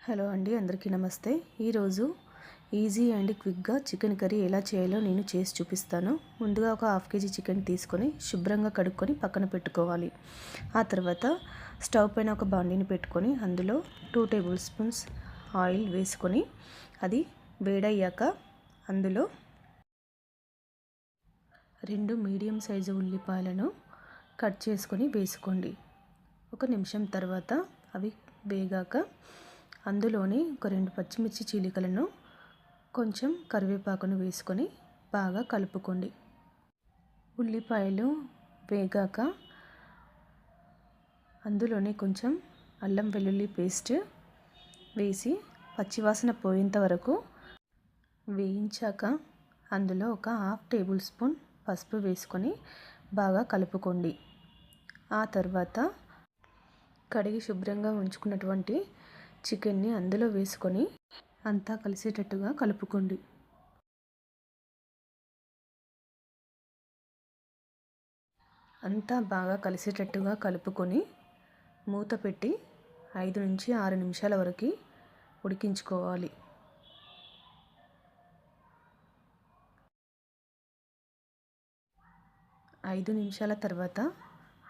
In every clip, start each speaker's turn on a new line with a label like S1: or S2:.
S1: Hello అండి, అందరికీ నమస్తే. ఈరోజు ఈజీ అండ్ క్విక్గా చికెన్ కర్రీ ఎలా చేయాలో నేను చేసి చూపిస్తాను. ముందుగా ఒక హాఫ్ కేజీ చికెన్ తీసుకొని శుభ్రంగా కడుక్కొని పక్కన పెట్టుకోవాలి. ఆ తర్వాత స్టవ్ పైన ఒక బాండీని పెట్టుకొని అందులో 2 టేబుల్ స్పూన్స్ ఆయిల్ వేసుకొని అది వేడయ్యాక అందులో 2 మీడియం సైజు ఉల్లిపాయలను కట్ చేసుకొని వేసుకోండి. 1 నిమిషం తర్వాత అవి వేగాక అందులోని ఒక 2 పచ్చిమిర్చి చీలికలను కొంచెం కరివేపాకును వేసుకొని బాగా కలుపుకోండి. ఉల్లిపాయలు వేగాక అందులోనే కొంచెం అల్లం వెల్లుల్లి పేస్ట్ వేసి పచ్చివాసన పోయేంత వరకు వేయించాక అందులో ఒక హాఫ్ టేబుల్ స్పూన్ పసుపు వేసుకొని బాగా కలుపుకోండి. ఆ తర్వాత కడిగి శుభ్రంగా ఉంచుకున్నటువంటి చికెన్ని అందులో వేసుకొని అంతా కలిసేటట్టుగా కలుపుకోండి. అంతా బాగా కలిసేటట్టుగా కలుపుకొని మూత పెట్టి 5 నుంచి 6 నిమిషాల వరకు ఉడికించుకోవాలి. ఐదు నిమిషాల తర్వాత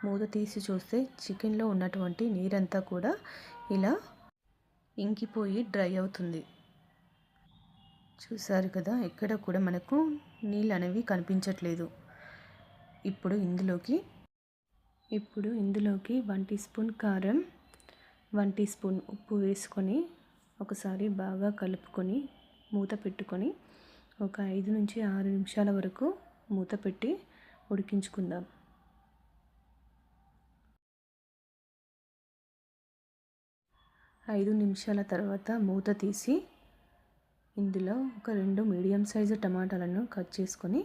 S1: మూత తీసి చూస్తే చికెన్లో ఉన్నటువంటి నీరంతా కూడా ఇలా ఇంకిపోయి డ్రై అవుతుంది. చూసారు కదా, ఎక్కడ కూడా మనకు నీళ్ళు అనేవి కనిపించట్లేదు. ఇప్పుడు ఇందులోకి 1 టీ స్పూన్ కారం, 1 టీ స్పూన్ ఉప్పు వేసుకొని ఒకసారి బాగా కలుపుకొని మూత పెట్టుకొని ఒక 5 నుంచి 6 నిమిషాల వరకు మూత పెట్టి ఉడికించుకుందాం. ఐదు నిమిషాల తర్వాత మూత తీసి ఇందులో ఒక 2 మీడియం సైజు టమాటాలను కట్ చేసుకొని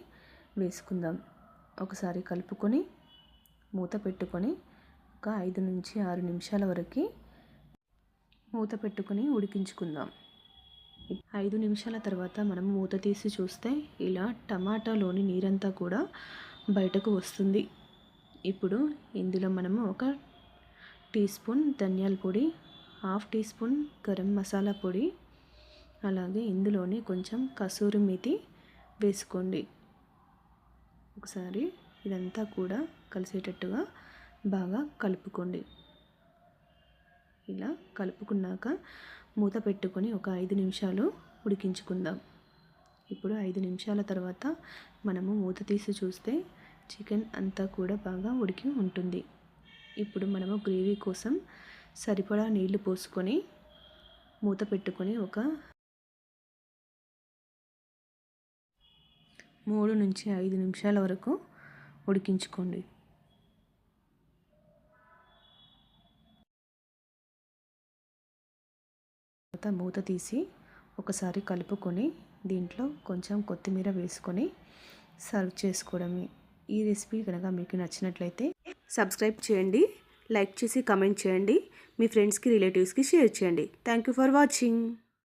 S1: వేసుకుందాం. ఒకసారి కలుపుకొని మూత పెట్టుకొని ఒక 5 నుంచి 6 నిమిషాల వరకు మూత పెట్టుకొని ఉడికించుకుందాం. 5 నిమిషాల తర్వాత మనం మూత తీసి చూస్తే ఇలా టమాటాలోని నీరంతా కూడా బయటకు వస్తుంది. ఇప్పుడు ఇందులో మనము ఒక టీ స్పూన్ ధనియాల పొడి, half teaspoon garam masala పొడి, అలాగే ఇందులోనే కొంచెం కసూరి మేతి వేసుకోండి. ఒకసారి ఇదంతా కూడా కలిసేటట్టుగా బాగా కలుపుకోండి. ఇలా కలుపుకున్నాక మూత పెట్టుకొని ఒక 5 నిమిషాలు ఉడికించుకుందాం. ఇప్పుడు 5 నిమిషాల తర్వాత మనము మూత తీసి చూస్తే చికెన్ అంతా కూడా బాగా ఉడికి ఉంటుంది. ఇప్పుడు మనము గ్రేవీ కోసం సరిపడా నీళ్లు పోసుకొని మూత పెట్టుకొని ఒక 3 నుంచి 5 నిమిషాల వరకు ఉడికించుకోండి. తర్వాత మూత తీసి ఒకసారి కలుపుకొని దీంట్లో కొంచెం కొత్తిమీర వేసుకొని సర్వ్ చేసుకోవడమే. ఈ రెసిపీ కనుక మీకు నచ్చినట్లయితే సబ్స్క్రైబ్ చేయండి, లైక్ చేసి కామెంట్ చేయండి, మీ ఫ్రెండ్స్కి రిలేటివ్స్కి షేర్ చేయండి. Thank you for watching.